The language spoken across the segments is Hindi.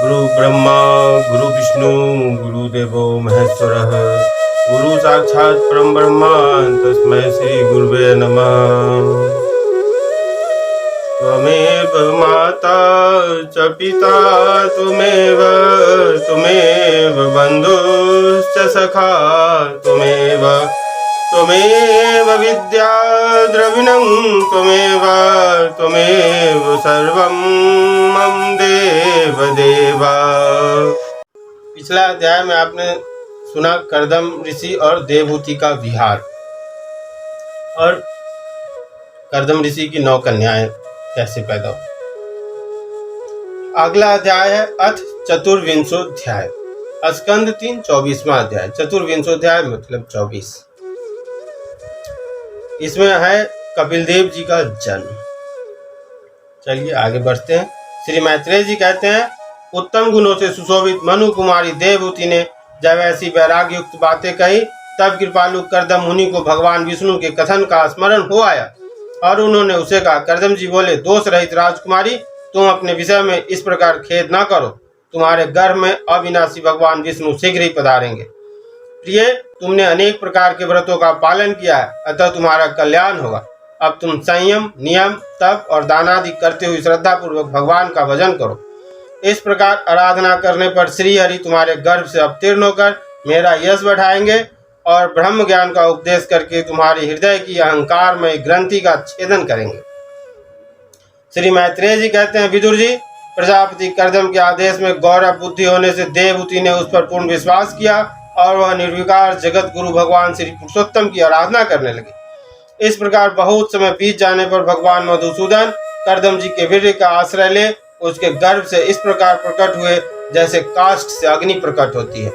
गुरु ब्रह्मा गुरु विष्णु गुरुदेवो महेश्वरः गुरु साक्षात् परम ब्रह्मा तस्मै श्री गुरुवे नमः। त्वमेव माता च पिता त्वमेव बन्धुश्च सखा त्वमेव विद्या द्रविणं त्वमेव सर्वं मम देव देवा। पिछला अध्याय में आपने सुना कर्दम ऋषि और देवहूति का विहार और कर्दम ऋषि की 9 कन्याएं कैसे पैदा हुई। अगला अध्याय है अथ चतुर्विंशोध्याय। स्कंद 3 24वां अध्याय। चतुर्विंशोध्याय मतलब 24। इसमें है कपिल देव जी का जन्म। चलिए आगे बढ़ते हैं। श्री मैत्रेय जी कहते हैं, उत्तम गुणों से सुशोभित मनु कुमारी देवहूति ने जब ऐसी वैराग्य युक्त बातें कही तब कृपालु कर्दम मुनि को भगवान विष्णु के कथन का स्मरण हो आया और उन्होंने उसे कहा। कर्दम जी बोले, दोष रहित राजकुमारी, तुम अपने विषय में इस प्रकार खेद न करो। तुम्हारे गर्भ में अविनाशी भगवान विष्णु शीघ्र ही पधारेंगे। प्रिय, तुमने अनेक प्रकार के व्रतों का पालन किया है, अतः तुम्हारा कल्याण होगा। अब तुम संयम, नियम, तप और दान आदि करते हुए श्रद्धा पूर्वक भगवान का भजन करो। इस प्रकार आराधना करने पर श्री हरि तुम्हारे गर्भ से अवतीर्ण होकर मेरा यश बढ़ाएंगे और ब्रह्म ज्ञान का उपदेश करके तुम्हारे हृदय की अहंकार में ग्रंथि का छेदन करेंगे। श्री मैत्रेय जी कहते हैं, विदुर जी, प्रजापति कर्दम के आदेश में गौरव बुद्धि होने से देवहूति ने उस पर पूर्ण विश्वास किया और वह निर्विकार जगत गुरु भगवान श्री पुरुषोत्तम की आराधना करने लगी। इस प्रकार बहुत समय बीत जाने पर भगवान मधुसूदन कर्दम जी के वीर्य का आश्रय ले उसके गर्भ से इस प्रकार प्रकट हुए जैसे काष्ठ से अग्नि प्रकट होती है।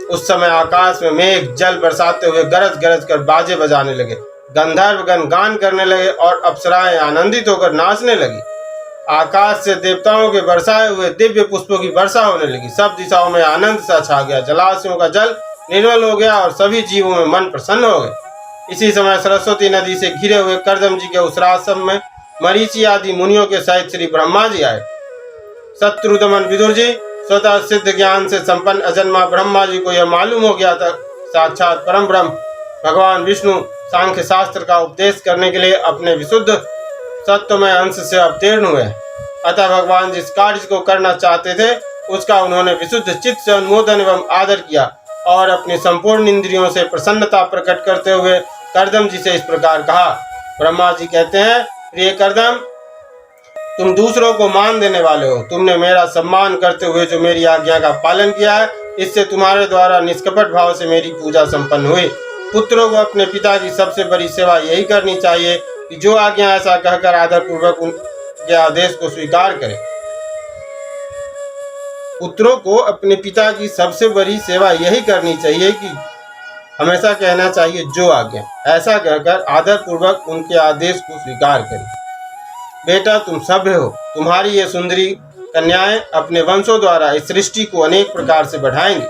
उस समय आकाश में मेघ जल बरसाते हुए गरज गरज कर बाजे बजाने लगे, गंधर्वगण गान करने लगे और अप्सराएं आनंदित होकर नाचने लगी। आकाश से देवताओं के बरसाए हुए दिव्य पुष्पों की वर्षा होने लगी। सब दिशाओं में आनंद सा छा गया। जलाशयों का जल निर्मल हो गया और सभी जीवों में मन प्रसन्न हो गए। इसी समय सरस्वती नदी से घिरे हुए कर्दम जी के उस आश्रम में मरीचि आदि मुनियों के सहित श्री ब्रह्मा जी आए। शत्रुदमन विदुर जी, स्वतः सिद्ध ज्ञान से संपन्न अजन्मा ब्रह्मा जी को यह मालूम हो गया था साक्षात परम ब्रह्म भगवान विष्णु सांख्य शास्त्र का उपदेश करने के लिए अपने विशुद्ध सत्वमय अंश से अवतीर्ण हुए। अतः भगवान जिस कार्य को करना चाहते थे उसका उन्होंने विशुद्ध चित्त से अनुमोदन एवं आदर किया और अपनी संपूर्ण इंद्रियों से प्रसन्नता प्रकट करते हुए कर्दम जी से इस प्रकार कहा। ब्रह्मा जी कहते हैं, प्रिय कर्दम, तुम दूसरों को मान देने वाले हो। तुमने मेरा सम्मान करते हुए जो मेरी आज्ञा का पालन किया है, इससे तुम्हारे द्वारा निष्कपट भाव से मेरी पूजा संपन्न हुई। पुत्रों को अपने पिता की सबसे बड़ी सेवा यही करनी चाहिए कि जो आज्ञा ऐसा कहकर आदर पूर्वक उनके आदेश को स्वीकार करें। पुत्रों को अपने पिता की सबसे बड़ी सेवा यही करनी चाहिए कि हमेशा कहना चाहिए जो आज्ञा, ऐसा कहकर आदर पूर्वक उनके आदेश को स्वीकार करें। बेटा, तुम सभ्य हो। तुम्हारी ये सुंदरी कन्याएं अपने वंशों द्वारा इस सृष्टि को अनेक प्रकार से बढ़ाएंगी।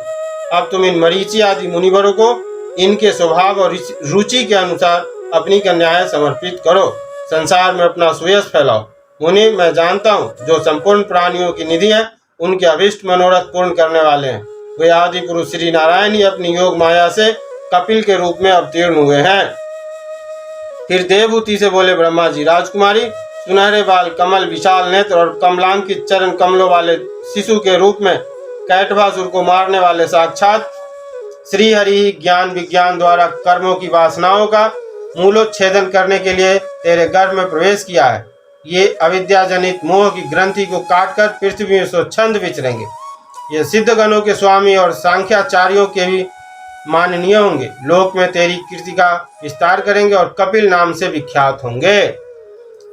अब तुम इन मरीचि आदि मुनिवरों को इनके स्वभाव और रुचि के अनुसार अपनी कन्याएं समर्पित करो। संसार में अपना सुयश फैलाओ। मुनि, मैं जानता हूँ जो संपूर्ण प्राणियों की निधि है, उनके अभिष्ट मनोरथ पूर्ण करने वाले हैं। वे आदि पुरुष श्री नारायण ही अपनी योग माया से कपिल के रूप में अवतीर्ण हुए हैं। फिर देवहूति से बोले ब्रह्मा जी, राजकुमारी, सुनहरे बाल, कमल, विशाल नेत्र और कमलांकित चरण कमलों वाले शिशु के रूप में कैटभासुर को मारने वाले साक्षात श्री हरि ज्ञान विज्ञान द्वारा कर्मों की वासनाओं का मूलोच्छेदन करने के लिए तेरे गर्भ में प्रवेश किया है। ये अविद्या जनित मोह की ग्रंथि को काटकर पृथ्वी में स्वच्छंद विचरेंगे। ये सिद्ध गणों के स्वामी और सांख्याचार्यों के भी माननीय होंगे। लोक में तेरी कीर्ति का विस्तार करेंगे और कपिल नाम से विख्यात होंगे।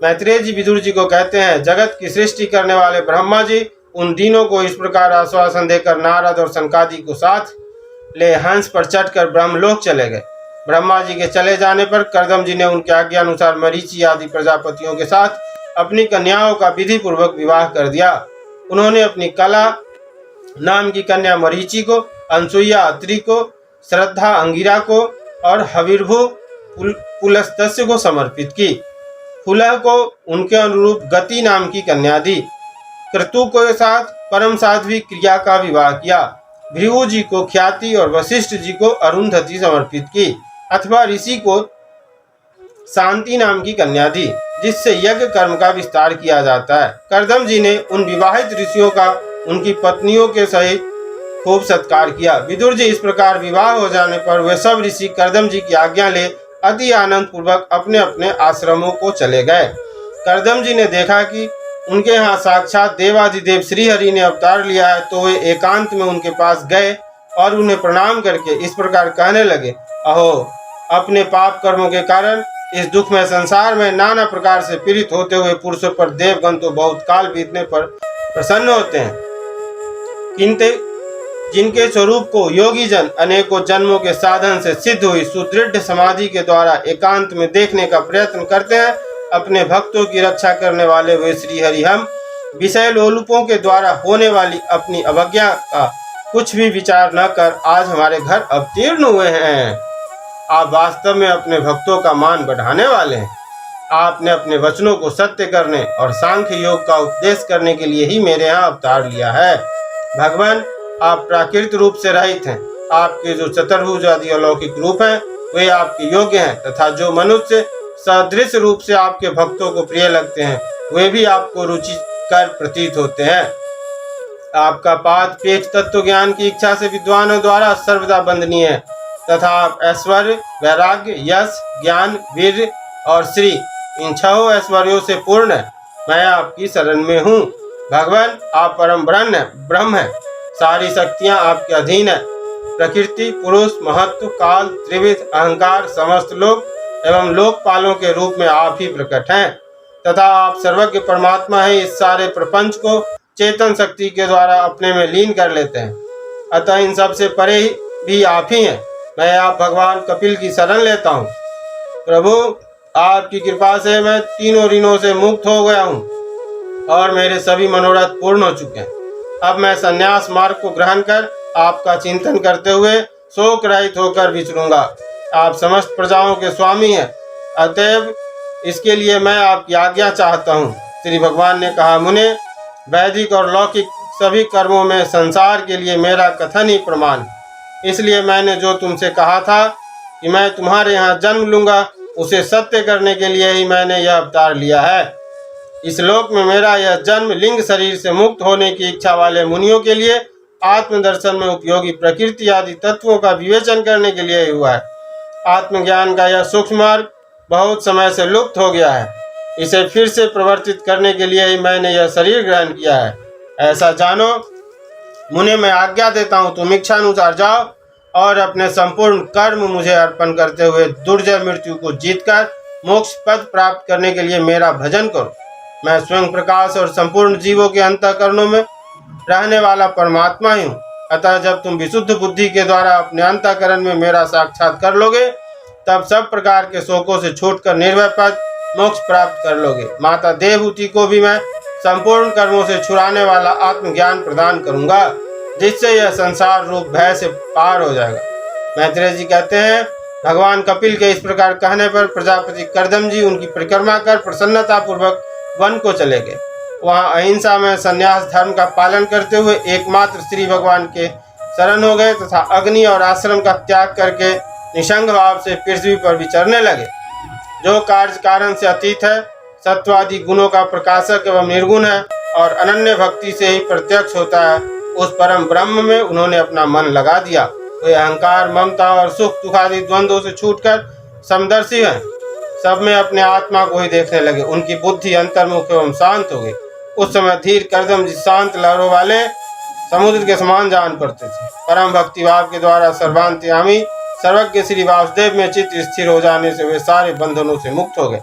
मैत्रेय जी विदुर जी को कहते हैं, जगत की सृष्टि करने वाले ब्रह्मा जी उन दिनों को इस प्रकार आश्वासन देकर नारद और सनकादि को साथ ले हंस पर चढ़कर ब्रह्मलोक चले गए। ब्रह्मा जी के चले जाने पर कर्दम जी ने उनके आज्ञा अनुसार मरीचि आदि प्रजापतियों के साथ अपनी कन्याओं का विधि पूर्वक विवाह कर दिया। उन्होंने अपनी कला नाम की कन्या मरीचि को, अनसुईया अत्रि को, श्रद्धा अंगिरा को और हविर्भु पुलस्तस्य को समर्पित की। फुलह को उनके अनुरूप गति नाम की कन्या दी। क्रतु के साथ परम साध्वी क्रिया का विवाह किया। भृगु जी को ख्याति और वशिष्ठ जी को अरुंधति समर्पित की, अथवा ऋषि को शांति नाम की कन्या दी, जिससे यज्ञ कर्म का विस्तार किया जाता है। कर्दम जी ने उन विवाहित ऋषियों का उनकी पत्नियों के सहित खूब सत्कार किया। विदुर जी इस प्रकार विवाह हो जाने पर वे सब ऋषि कर्दम जी की आज्ञा ले अति आनंद पूर्वक अपने अपने आश्रमों को चले गए। कर्दम जी ने देखा कि उनके यहाँ साक्षात देवाधिदेव श्रीहरि ने अवतार लिया है, तो वे एकांत में उनके पास गए और उन्हें प्रणाम करके इस प्रकार कहने लगे, अहो, अपने पाप कर्मों के कारण इस दुख में संसार में नाना प्रकार से पीड़ित होते हुए पुरुषों पर देवगण तो बहुत काल बीतने पर प्रसन्न होते हैं, किंतु जिनके स्वरूप को योगी जन अनेकों जन्मों के साधन से सिद्ध हुई सुदृढ़ समाधि के द्वारा एकांत में देखने का प्रयत्न करते हैं, अपने भक्तों की रक्षा करने वाले वे श्रीहरि हम विषय लोलुपों के द्वारा होने वाली अपनी अवज्ञा का कुछ भी विचार न कर आज हमारे घर अवतीर्ण हुए हैं। आप वास्तव में अपने भक्तों का मान बढ़ाने वाले हैं। आपने अपने वचनों को सत्य करने और सांख्य योग का उपदेश करने के लिए ही मेरे यहाँ अवतार लिया है। भगवान, आप प्राकृत रूप से रहित हैं। आपके जो चतुर्भुज आदि अलौकिक रूप हैं वे आपके योग्य हैं, तथा जो मनुष्य सदृश रूप से आपके भक्तों को प्रिय लगते हैं वे भी आपको रुचिकर प्रतीत होते हैं। आपका पाद पेट तत्व ज्ञान की इच्छा से विद्वानों द्वारा सर्वदा वंदनीय है, तथा आप ऐश्वर्य, वैराग्य, यश, ज्ञान, वीर और श्री इन 6 ऐश्वर्यों से पूर्ण है। मैं आपकी शरण में हूँ। भगवान, आप परम ब्रह्म हैं। सारी शक्तियाँ आपके अधीन है। प्रकृति, पुरुष, महत्व, काल, त्रिविध, अहंकार, समस्त लोक एवं लोकपालों के रूप में आप ही प्रकट हैं, तथा आप सर्वज्ञ परमात्मा है। इस सारे प्रपंच को चेतन शक्ति के द्वारा अपने में लीन कर लेते हैं, अतः इन सब से परे भी आप ही हैं। मैं आप भगवान कपिल की शरण लेता हूँ। प्रभु, आपकी कृपा से मैं तीनों ऋणों से मुक्त हो गया हूँ और मेरे सभी मनोरथ पूर्ण हो चुके हैं। अब मैं संन्यास मार्ग को ग्रहण कर आपका चिंतन करते हुए शोक रहित होकर विचरूंगा। आप समस्त प्रजाओं के स्वामी हैं, अतएव इसके लिए मैं आपकी आज्ञा चाहता हूँ। श्री भगवान ने कहा, मुने, वैदिक और लौकिक सभी कर्मों में संसार के लिए मेरा कथन ही प्रमाण, इसलिए मैंने जो तुमसे कहा था कि मैं तुम्हारे यहाँ जन्म लूंगा, उसे सत्य करने के लिए ही मैंने यह अवतार लिया है। इस लोक में मेरा यह जन्म लिंग शरीर से मुक्त होने की इच्छा वाले मुनियों के लिए आत्मदर्शन में उपयोगी प्रकृति आदि तत्वों का विवेचन करने के लिए हुआ है। आत्मज्ञान का यह सूक्ष्म मार्ग बहुत समय से लुप्त हो गया है। इसे फिर से प्रवर्तित करने के लिए ही मैंने यह शरीर ग्रहण किया है। ऐसा जानो मुने, मैं आज्ञा देता हूँ, तुम इच्छानुसार जाओ और अपने संपूर्ण कर्म मुझे अर्पण करते हुए दुर्जय मृत्यु को जीतकर मोक्ष पद प्राप्त करने के लिए मेरा भजन करो। मैं स्वयं प्रकाश और संपूर्ण जीवों के अंतःकरणों में रहने वाला परमात्मा ही हूँ। अतः जब तुम विशुद्ध बुद्धि के द्वारा अपने अंतःकरण में मेरा साक्षात कर लोगे, तब सब प्रकार के शोकों से छूटकर निर्भय पद मोक्ष प्राप्त कर लोगे। माता देवहूति को भी मैं संपूर्ण कर्मों से छुड़ाने वाला आत्मज्ञान प्रदान करूंगा, जिससे यह संसार रूप भय से पार हो जाएगा। मैत्रेय जी कहते हैं, भगवान कपिल के इस प्रकार कहने पर प्रजापति कर्दम जी उनकी परिक्रमा कर प्रसन्नता पूर्वक वन को चले गए। वहाँ अहिंसा में संन्यास धर्म का पालन करते हुए एकमात्र श्री भगवान के शरण हो गए तथा अग्नि और आश्रम का त्याग करके निसंग भाव से पृथ्वी पर विचरने लगे। जो कार्य कारण से अतीत है, सत्वादि गुणों का प्रकाशक एवं निर्गुण है और अनन्य भक्ति से ही प्रत्यक्ष होता है, उस परम ब्रह्म में उन्होंने अपना मन लगा दिया। वे अहंकार, ममता और सुख दुख आदि द्वंद्वों से छूटकर समदर्शी हैं। सब में अपने आत्मा को ही देखने लगे। उनकी बुद्धि अंतर्मुख एवं शांत हो गई। उस समय धीर कर्दम जी शांत लहरों वाले समुद्र के समान जान पड़ते थे। परम भक्ति भाव के द्वारा सर्वांतयामी सर्वज्ञ श्री वासुदेव में चित्त स्थिर हो जाने से वे सारे बंधनों से मुक्त हो गए।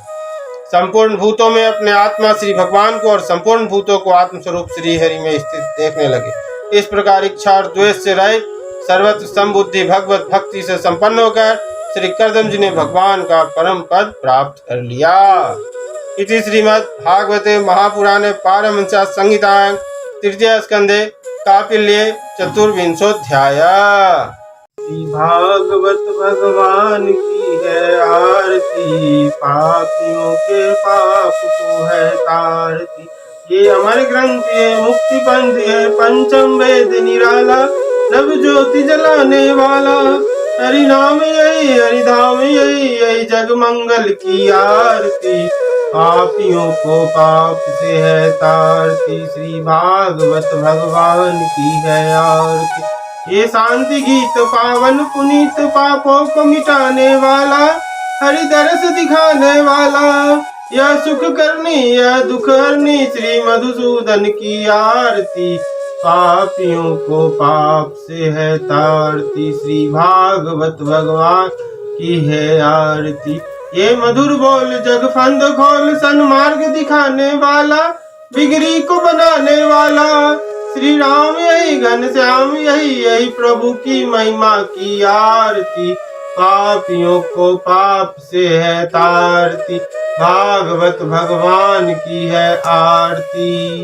संपूर्ण भूतों में अपने आत्मा श्री भगवान को और संपूर्ण भूतों को आत्मस्वरूप श्री हरि में स्थित देखने लगे। इस प्रकार इच्छा और द्वेष से रहित सर्वत्र समबुद्धि भगवत भक्ति से संपन्न होकर श्री कर्दम जी ने भगवान का परम पद प्राप्त कर लिया। इति श्रीमद् भागवते महापुराणे पारमहंस्यां संहितायां तृतीय स्कंदे कापिल्ये चतुर्विंशोऽध्याय। भागवत भगवान की है आरती, पापियों के पाप को है तारती। ये अमर ग्रंथ, ये मुक्ति पंथ, ये पंचम वेद निराला, नव ज्योति जलाने वाला। हरि नाम यही, हरि धाम यही, यही जग मंगल की आरती। पापियों को पाप से है तारती, श्री भागवत भगवान की है आरती। ये शांति गीत पावन पुनीत, पापों को मिटाने वाला, हरि दरस दिखाने वाला। यह सुख करनी, यह दुख हरनी, श्री मधुसूदन की आरती। पापियों को पाप से है तारती, श्री भागवत भगवान की है आरती। ये मधुर बोल जग फंद खोल, सन्मार्ग दिखाने वाला, बिगड़ी को बनाने वाला। श्री राम यही, घन श्याम यही, यही प्रभु की महिमा की आरती। पापियों को पाप से है तारती, भागवत भगवान की है आरती।